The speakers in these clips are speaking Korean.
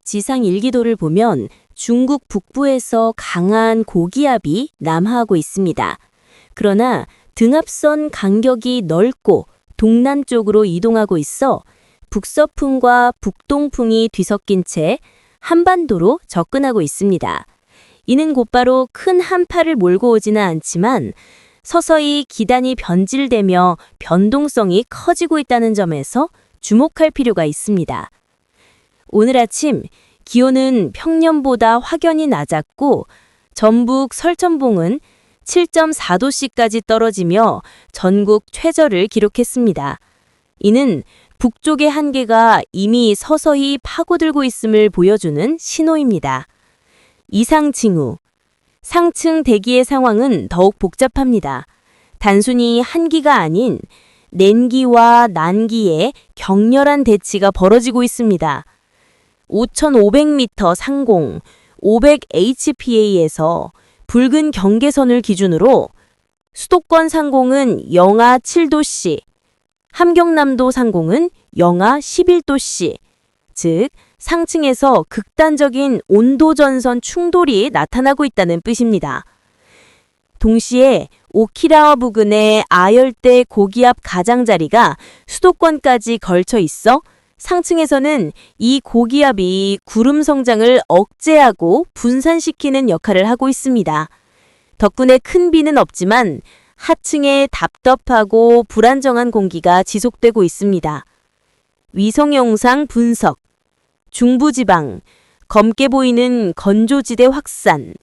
지상 일기도를 보면 중국 북부에서 강한 고기압이 남하하고 있습니다. 그러나 등압선 간격이 넓고 동남쪽으로 이동하고 있어 북서풍과 북동풍이 뒤섞인 채 한반도로 접근하고 있습니다. 이는 곧바로 큰 한파를 몰고 오지는 않지만 서서히 기단이 변질되며 변동성이 커지고 있다는 점에서 주목할 필요가 있습니다. 오늘 아침 기온은 평년보다 확연히 낮았고 전북 설천봉은 7.4도씨까지 떨어지며 전국 최저를 기록했습니다. 이는 북쪽의 한계가 이미 서서히 파고들고 있음을 보여주는 신호입니다. 이상 징후. 상층 대기의 상황은 더욱 복잡합니다. 단순히 한기가 아닌 냉기와 난기의 격렬한 대치가 벌어지고 있습니다. 5,500m 상공 500 HPA에서 붉은 경계선을 기준으로 수도권 상공은 영하 7도씨, 함경남도 상공은 영하 11도씨, 즉 상층에서 극단적인 온도 전선 충돌이 나타나고 있다는 뜻입니다. 동시에 오키나와 부근의 아열대 고기압 가장자리가 수도권까지 걸쳐 있어 상층에서는 이 고기압이 구름 성장을 억제하고 분산시키는 역할을 하고 있습니다. 덕분에 큰 비는 없지만 하층에 답답하고 불안정한 공기가 지속되고 있습니다. 위성 영상 분석. 중부지방, 검게 보이는 건조지대 확산.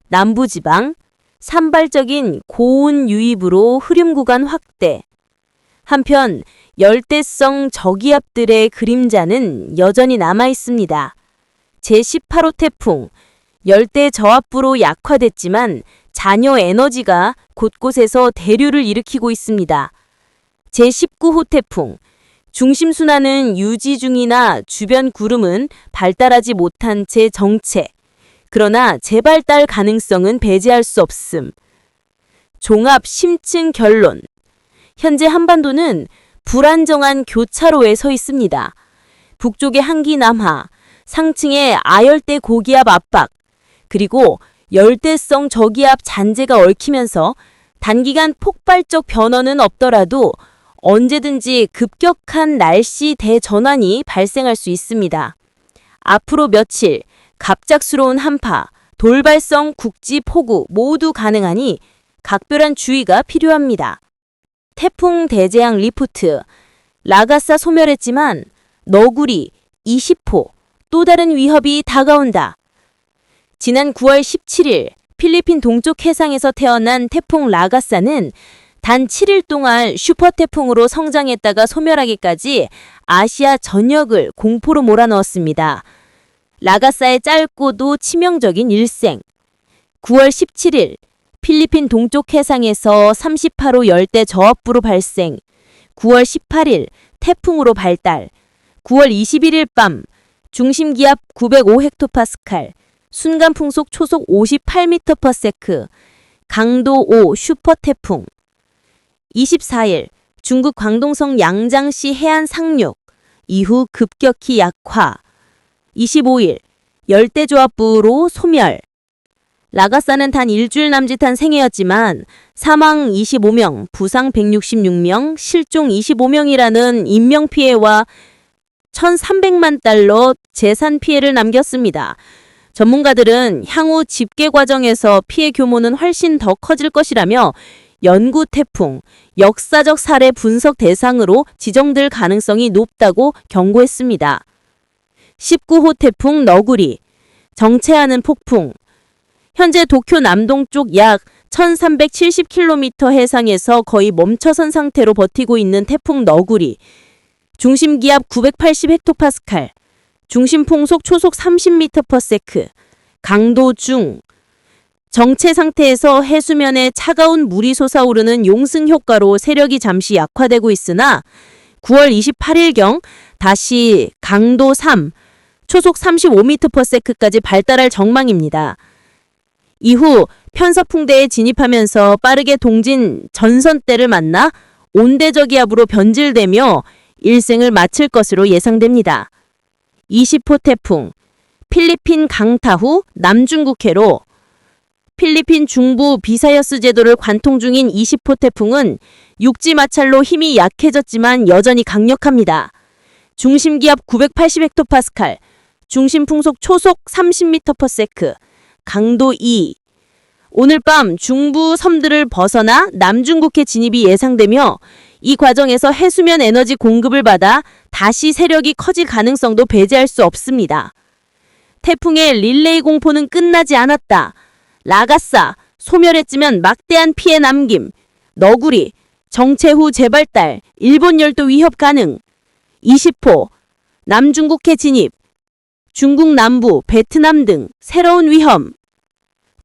남부지방, 산발적인 고온 유입으로 흐림 구간 확대. 한편 열대성 저기압들의 그림자는 여전히 남아 있습니다. 제18호 태풍, 열대 저압부로 약화됐지만 잔여 에너지가 곳곳에서 대류를 일으키고 있습니다. 제19호 태풍, 중심 순환은 유지 중이나 주변 구름은 발달하지 못한 채 정체. 그러나 재발달 가능성은 배제할 수 없음. 종합 심층 결론. 현재 한반도는 불안정한 교차로에 서 있습니다. 북쪽의 한기 남하, 상층의 아열대 고기압 압박, 그리고 열대성 저기압 잔재가 얽히면서 단기간 폭발적 변화는 없더라도 언제든지 급격한 날씨 대전환이 발생할 수 있습니다. 앞으로 며칠 갑작스러운 한파, 돌발성 국지 폭우 모두 가능하니 각별한 주의가 필요합니다. 태풍 대재앙 리포트. 라가사 소멸했지만 너구리 20호 또 다른 위협이 다가온다. 지난 9월 17일 필리핀 동쪽 해상에서 태어난 태풍 라가사는 단 7일 동안 슈퍼태풍으로 성장했다가 소멸하기까지 아시아 전역을 공포로 몰아넣었습니다. 라가사의 짧고도 치명적인 일생. 9월 17일 필리핀 동쪽 해상에서 38호 열대 저압부로 발생. 9월 18일 태풍으로 발달. 9월 21일 밤 중심기압 905헥토파스칼, 순간풍속 초속 58m/s, 강도 5 슈퍼태풍. 24일 중국 광동성 양장시 해안 상륙, 이후 급격히 약화. 25일 열대저압부로 소멸. 라가사는 단 일주일 남짓한 생애였지만 사망 25명, 부상 166명, 실종 25명이라는 인명피해와 1,300만 달러 재산 피해를 남겼습니다. 전문가들은 향후 집계 과정에서 피해 규모는 훨씬 더 커질 것이라며 연구 태풍, 역사적 사례 분석 대상으로 지정될 가능성이 높다고 경고했습니다. 19호 태풍 너구리, 정체하는 폭풍. 현재 도쿄 남동쪽 약 1370km 해상에서 거의 멈춰선 상태로 버티고 있는 태풍 너구리. 중심기압 980헥토파스칼, 중심풍속 초속 30m/s, 강도 중. 정체 상태에서 해수면에 차가운 물이 솟아오르는 용승 효과로 세력이 잠시 약화되고 있으나 9월 28일경 다시 강도 3, 초속 35m/s까지 발달할 전망입니다. 이후 편서풍대에 진입하면서 빠르게 동진 전선대를 만나 온대저기압으로 변질되며 일생을 마칠 것으로 예상됩니다. 20호 태풍, 필리핀 강타 후 남중국해로 필리핀 중부 비사이어스 제도를 관통 중인 20호 태풍은 육지 마찰로 힘이 약해졌지만 여전히 강력합니다. 중심 기압 980헥토파스칼, 중심 풍속 초속 30m/s, 강도 2. 오늘 밤 중부 섬들을 벗어나 남중국해 진입이 예상되며 이 과정에서 해수면 에너지 공급을 받아 다시 세력이 커질 가능성도 배제할 수 없습니다. 태풍의 릴레이 공포는 끝나지 않았다. 라가사, 소멸했지만 막대한 피해 남김, 너구리, 정체 후 재발달, 일본 열도 위협 가능, 20호, 남중국해 진입, 중국 남부, 베트남 등 새로운 위험.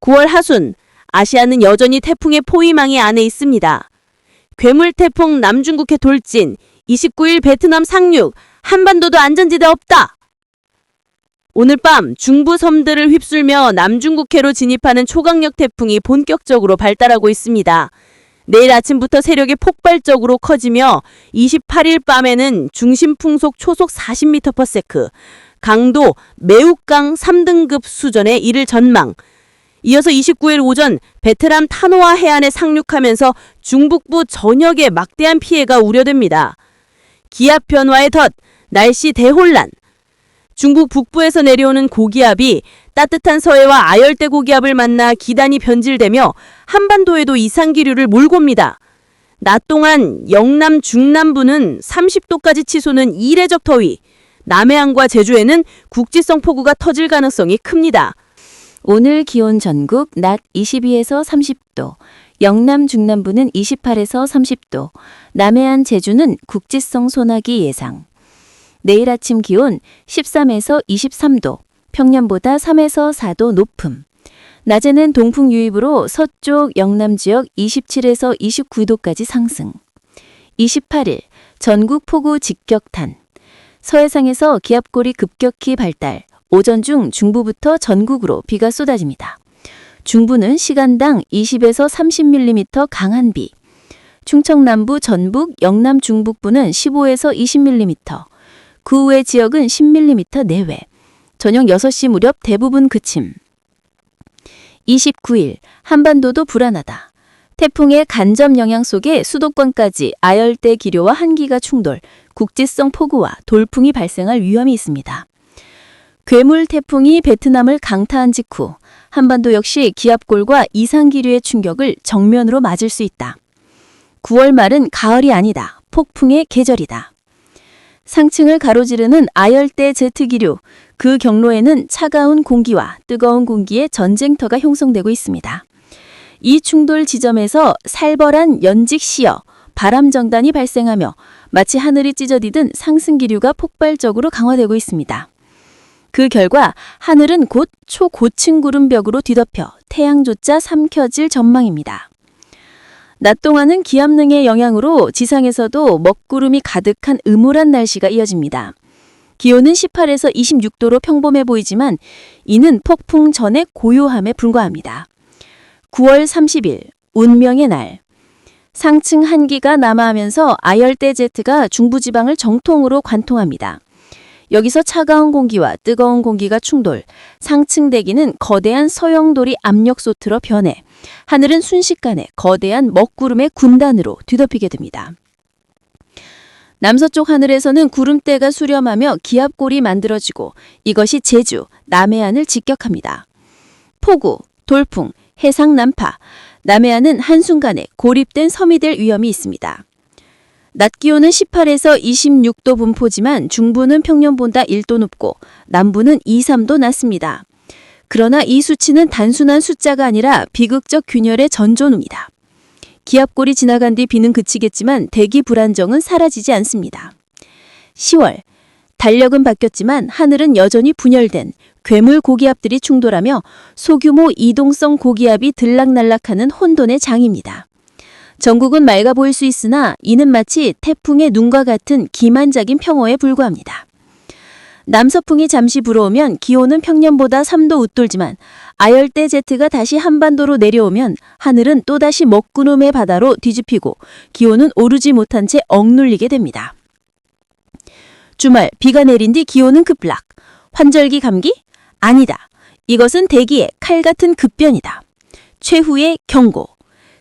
9월 하순, 아시아는 여전히 태풍의 포위망에 안에 있습니다. 괴물 태풍 남중국해 돌진, 29일 베트남 상륙, 한반도도 안전지대 없다. 오늘 밤 중부 섬들을 휩쓸며 남중국해로 진입하는 초강력 태풍이 본격적으로 발달하고 있습니다. 내일 아침부터 세력이 폭발적으로 커지며 28일 밤에는 중심 풍속 초속 40m/s, 강도 매우 강 3등급 수준에 이를 전망. 이어서 29일 오전 베트남 타노아 해안에 상륙하면서 중북부 전역에 막대한 피해가 우려됩니다. 기압 변화의 덫, 날씨 대혼란. 중국 북부에서 내려오는 고기압이 따뜻한 서해와 아열대 고기압을 만나 기단이 변질되며 한반도에도 이상기류를 몰고 옵니다. 낮 동안 영남 중남부는 30도까지 치솟는 이례적 더위, 남해안과 제주에는 국지성 폭우가 터질 가능성이 큽니다. 오늘 기온 전국 낮 22에서 30도, 영남 중남부는 28에서 30도, 남해안 제주는 국지성 소나기 예상. 내일 아침 기온 13에서 23도, 평년보다 3에서 4도 높음. 낮에는 동풍 유입으로 서쪽 영남 지역 27에서 29도까지 상승. 28일 전국 폭우 직격탄. 서해상에서 기압골이 급격히 발달. 오전 중 중부부터 전국으로 비가 쏟아집니다. 중부는 시간당 20에서 30mm 강한 비. 충청 남부, 전북, 영남 중북부는 15에서 20mm. 그 외 지역은 10mm 내외. 저녁 6시 무렵 대부분 그침. 29일 한반도도 불안하다. 태풍의 간접 영향 속에 수도권까지 아열대 기류와 한기가 충돌, 국지성 폭우와 돌풍이 발생할 위험이 있습니다. 괴물 태풍이 베트남을 강타한 직후 한반도 역시 기압골과 이상기류의 충격을 정면으로 맞을 수 있다. 9월 말은 가을이 아니다. 폭풍의 계절이다. 상층을 가로지르는 아열대 제트기류, 그 경로에는 차가운 공기와 뜨거운 공기의 전쟁터가 형성되고 있습니다. 이 충돌 지점에서 살벌한 연직 시어, 바람정단이 발생하며 마치 하늘이 찢어지듯 상승기류가 폭발적으로 강화되고 있습니다. 그 결과 하늘은 곧 초고층 구름벽으로 뒤덮여 태양조차 삼켜질 전망입니다. 낮 동안은 기압능의 영향으로 지상에서도 먹구름이 가득한 음울한 날씨가 이어집니다. 기온은 18에서 26도로 평범해 보이지만 이는 폭풍 전의 고요함에 불과합니다. 9월 30일, 운명의 날. 상층 한기가 남하하면서 아열대 제트가 중부지방을 정통으로 관통합니다. 여기서 차가운 공기와 뜨거운 공기가 충돌, 상층 대기는 거대한 서영돌이 압력소트로 변해 하늘은 순식간에 거대한 먹구름의 군단으로 뒤덮이게 됩니다. 남서쪽 하늘에서는 구름대가 수렴하며 기압골이 만들어지고 이것이 제주, 남해안을 직격합니다. 폭우, 돌풍, 해상 난파, 남해안은 한순간에 고립된 섬이 될 위험이 있습니다. 낮 기온은 18에서 26도 분포지만 중부는 평년보다 1도 높고 남부는 2, 3도 낮습니다. 그러나 이 수치는 단순한 숫자가 아니라 비극적 균열의 전조입니다. 기압골이 지나간 뒤 비는 그치겠지만 대기 불안정은 사라지지 않습니다. 10월, 달력은 바뀌었지만 하늘은 여전히 분열된 괴물 고기압들이 충돌하며 소규모 이동성 고기압이 들락날락하는 혼돈의 장입니다. 전국은 맑아 보일 수 있으나 이는 마치 태풍의 눈과 같은 기만적인 평화에 불과합니다. 남서풍이 잠시 불어오면 기온은 평년보다 3도 웃돌지만 아열대 제트가 다시 한반도로 내려오면 하늘은 또다시 먹구름의 바다로 뒤집히고 기온은 오르지 못한 채 억눌리게 됩니다. 주말 비가 내린 뒤 기온은 급락. 환절기 감기? 아니다. 이것은 대기의 칼 같은 급변이다. 최후의 경고.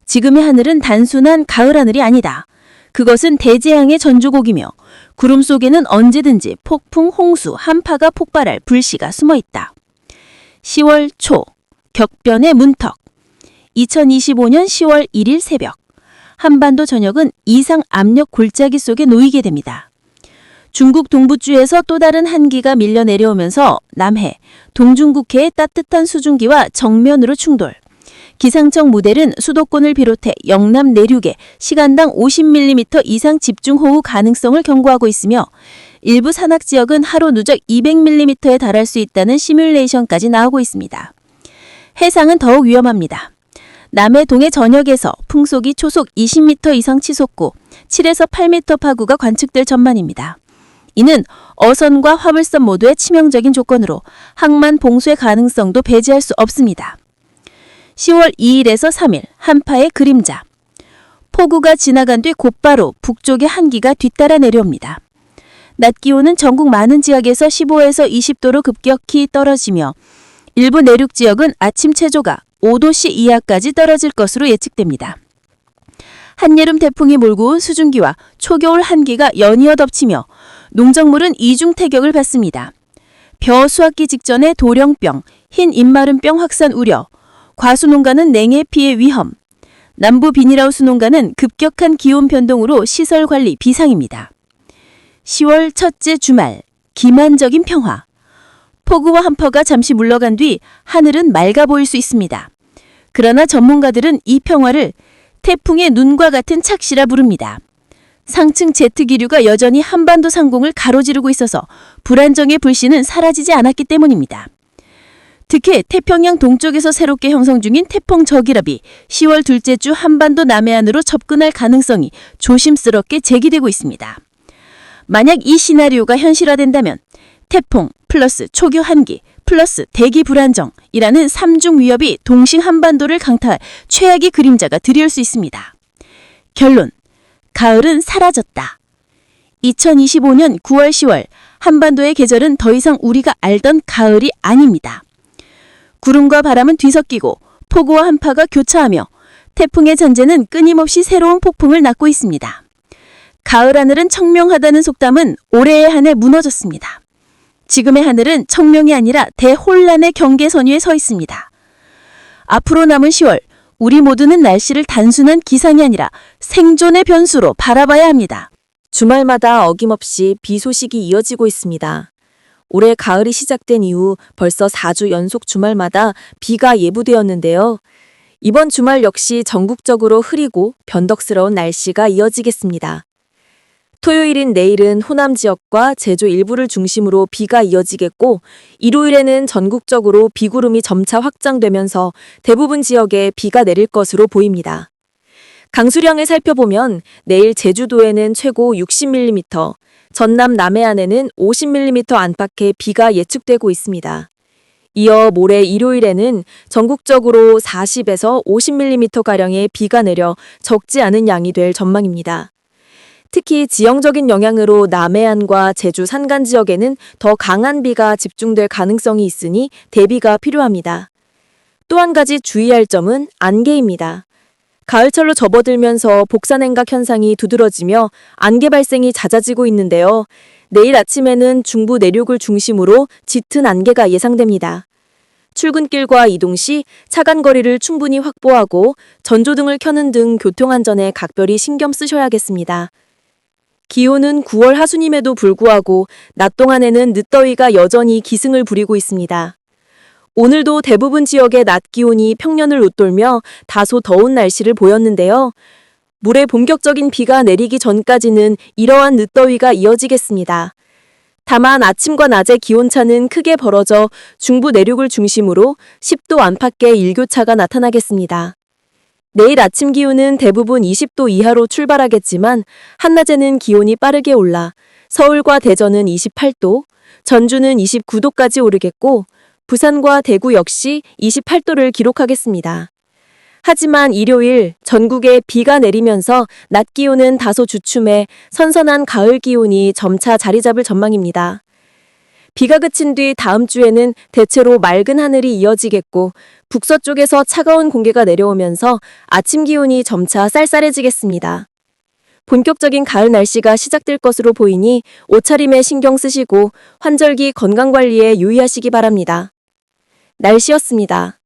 지금의 하늘은 단순한 가을 하늘이 아니다. 그것은 대재앙의 전조곡이며 구름 속에는 언제든지 폭풍, 홍수, 한파가 폭발할 불씨가 숨어 있다. 10월 초, 격변의 문턱. 2025년 10월 1일 새벽. 한반도 전역은 이상 압력 골짜기 속에 놓이게 됩니다. 중국 동부주에서 또 다른 한기가 밀려 내려오면서 남해, 동중국해의 따뜻한 수증기와 정면으로 충돌. 기상청 모델은 수도권을 비롯해 영남 내륙에 시간당 50mm 이상 집중호우 가능성을 경고하고 있으며 일부 산악 지역은 하루 누적 200mm에 달할 수 있다는 시뮬레이션까지 나오고 있습니다. 해상은 더욱 위험합니다. 남해 동해 전역에서 풍속이 초속 20m 이상 치솟고 7에서 8m 파구가 관측될 전망입니다. 이는 어선과 화물선 모두의 치명적인 조건으로 항만 봉쇄 가능성도 배제할 수 없습니다. 10월 2일에서 3일 한파의 그림자. 폭우가 지나간 뒤 곧바로 북쪽의 한기가 뒤따라 내려옵니다. 낮 기온은 전국 많은 지역에서 15에서 20도로 급격히 떨어지며 일부 내륙 지역은 아침 최저가 5도씨 이하까지 떨어질 것으로 예측됩니다. 한여름 태풍이 몰고 온 수증기와 초겨울 한기가 연이어 덮치며 농작물은 이중 타격을 받습니다. 벼 수확기 직전에 도령병, 흰 잎마름병 확산 우려, 과수농가는 냉해 피해 위험, 남부 비닐하우스 농가는 급격한 기온 변동으로 시설 관리 비상입니다. 10월 첫째 주말, 기만적인 평화. 폭우와 한파가 잠시 물러간 뒤 하늘은 맑아 보일 수 있습니다. 그러나 전문가들은 이 평화를 태풍의 눈과 같은 착시라 부릅니다. 상층 제트 기류가 여전히 한반도 상공을 가로지르고 있어서 불안정의 불씨는 사라지지 않았기 때문입니다. 특히 태평양 동쪽에서 새롭게 형성 중인 태풍 저기압이 10월 둘째 주 한반도 남해안으로 접근할 가능성이 조심스럽게 제기되고 있습니다. 만약 이 시나리오가 현실화된다면 태풍 플러스 초교 한기 플러스 대기 불안정이라는 3중 위협이 동시 한반도를 강타할 최악의 그림자가 드리울 수 있습니다. 결론, 가을은 사라졌다. 2025년 9월 10월 한반도의 계절은 더 이상 우리가 알던 가을이 아닙니다. 구름과 바람은 뒤섞이고 폭우와 한파가 교차하며 태풍의 잔재는 끊임없이 새로운 폭풍을 낳고 있습니다. 가을 하늘은 청명하다는 속담은 올해의 한 해 무너졌습니다. 지금의 하늘은 청명이 아니라 대혼란의 경계선 위에 서 있습니다. 앞으로 남은 10월, 우리 모두는 날씨를 단순한 기상이 아니라 생존의 변수로 바라봐야 합니다. 주말마다 어김없이 비 소식이 이어지고 있습니다. 올해 가을이 시작된 이후 벌써 4주 연속 주말마다 비가 예보되었는데요. 이번 주말 역시 전국적으로 흐리고 변덕스러운 날씨가 이어지겠습니다. 토요일인 내일은 호남 지역과 제주 일부를 중심으로 비가 이어지겠고 일요일에는 전국적으로 비구름이 점차 확장되면서 대부분 지역에 비가 내릴 것으로 보입니다. 강수량을 살펴보면 내일 제주도에는 최고 60mm, 전남 남해안에는 50mm 안팎의 비가 예측되고 있습니다. 이어 모레 일요일에는 전국적으로 40에서 50mm가량의 비가 내려 적지 않은 양이 될 전망입니다. 특히 지형적인 영향으로 남해안과 제주 산간 지역에는 더 강한 비가 집중될 가능성이 있으니 대비가 필요합니다. 또 한 가지 주의할 점은 안개입니다. 가을철로 접어들면서 복사냉각 현상이 두드러지며 안개 발생이 잦아지고 있는데요. 내일 아침에는 중부 내륙을 중심으로 짙은 안개가 예상됩니다. 출근길과 이동 시 차간 거리를 충분히 확보하고 전조등을 켜는 등 교통안전에 각별히 신경 쓰셔야겠습니다. 기온은 9월 하순임에도 불구하고 낮 동안에는 늦더위가 여전히 기승을 부리고 있습니다. 오늘도 대부분 지역의 낮 기온이 평년을 웃돌며 다소 더운 날씨를 보였는데요. 모레 본격적인 비가 내리기 전까지는 이러한 늦더위가 이어지겠습니다. 다만 아침과 낮의 기온차는 크게 벌어져 중부 내륙을 중심으로 10도 안팎의 일교차가 나타나겠습니다. 내일 아침 기온은 대부분 20도 이하로 출발하겠지만 한낮에는 기온이 빠르게 올라 서울과 대전은 28도, 전주는 29도까지 오르겠고 부산과 대구 역시 28도를 기록하겠습니다. 하지만 일요일 전국에 비가 내리면서 낮 기온은 다소 주춤해 선선한 가을 기온이 점차 자리 잡을 전망입니다. 비가 그친 뒤 다음 주에는 대체로 맑은 하늘이 이어지겠고 북서쪽에서 차가운 공기가 내려오면서 아침 기온이 점차 쌀쌀해지겠습니다. 본격적인 가을 날씨가 시작될 것으로 보이니 옷차림에 신경 쓰시고 환절기 건강관리에 유의하시기 바랍니다. 날씨였습니다.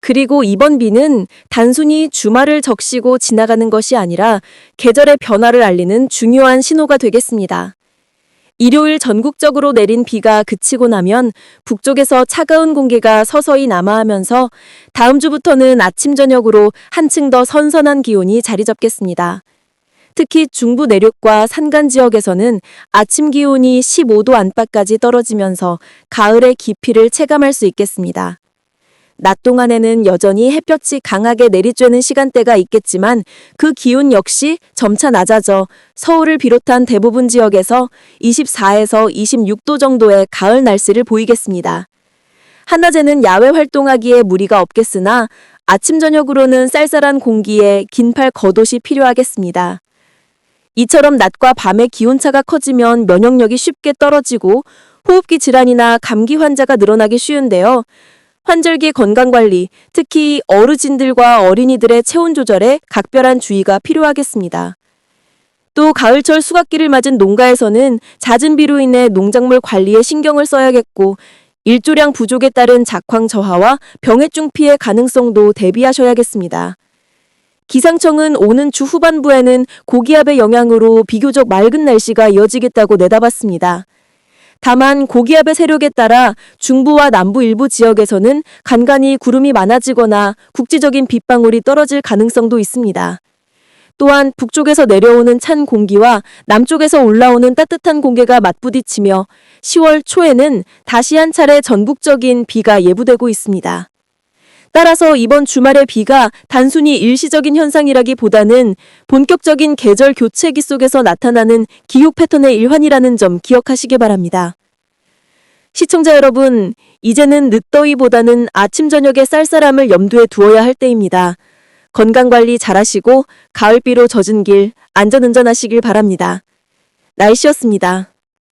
그리고 이번 비는 단순히 주말을 적시고 지나가는 것이 아니라 계절의 변화를 알리는 중요한 신호가 되겠습니다. 일요일 전국적으로 내린 비가 그치고 나면 북쪽에서 차가운 공기가 서서히 남하하면서 다음 주부터는 아침 저녁으로 한층 더 선선한 기온이 자리 잡겠습니다. 특히 중부 내륙과 산간 지역에서는 아침 기온이 15도 안팎까지 떨어지면서 가을의 깊이를 체감할 수 있겠습니다. 낮 동안에는 여전히 햇볕이 강하게 내리쬐는 시간대가 있겠지만 그 기온 역시 점차 낮아져 서울을 비롯한 대부분 지역에서 24에서 26도 정도의 가을 날씨를 보이겠습니다. 한낮에는 야외 활동하기에 무리가 없겠으나 아침 저녁으로는 쌀쌀한 공기에 긴팔 겉옷이 필요하겠습니다. 이처럼 낮과 밤의 기온차가 커지면 면역력이 쉽게 떨어지고 호흡기 질환이나 감기 환자가 늘어나기 쉬운데요. 환절기 건강관리, 특히 어르신들과 어린이들의 체온 조절에 각별한 주의가 필요하겠습니다. 또 가을철 수확기를 맞은 농가에서는 잦은 비로 인해 농작물 관리에 신경을 써야겠고 일조량 부족에 따른 작황 저하와 병해충 피해 가능성도 대비하셔야겠습니다. 기상청은 오는 주 후반부에는 고기압의 영향으로 비교적 맑은 날씨가 이어지겠다고 내다봤습니다. 다만 고기압의 세력에 따라 중부와 남부 일부 지역에서는 간간히 구름이 많아지거나 국지적인 빗방울이 떨어질 가능성도 있습니다. 또한 북쪽에서 내려오는 찬 공기와 남쪽에서 올라오는 따뜻한 공기가 맞부딪히며 10월 초에는 다시 한 차례 전국적인 비가 예보되고 있습니다. 따라서 이번 주말의 비가 단순히 일시적인 현상이라기보다는 본격적인 계절 교체기 속에서 나타나는 기후 패턴의 일환이라는 점 기억하시기 바랍니다. 시청자 여러분, 이제는 늦더위보다는 아침 저녁의 쌀쌀함을 염두에 두어야 할 때입니다. 건강관리 잘하시고 가을비로 젖은 길 안전운전하시길 바랍니다. 날씨였습니다.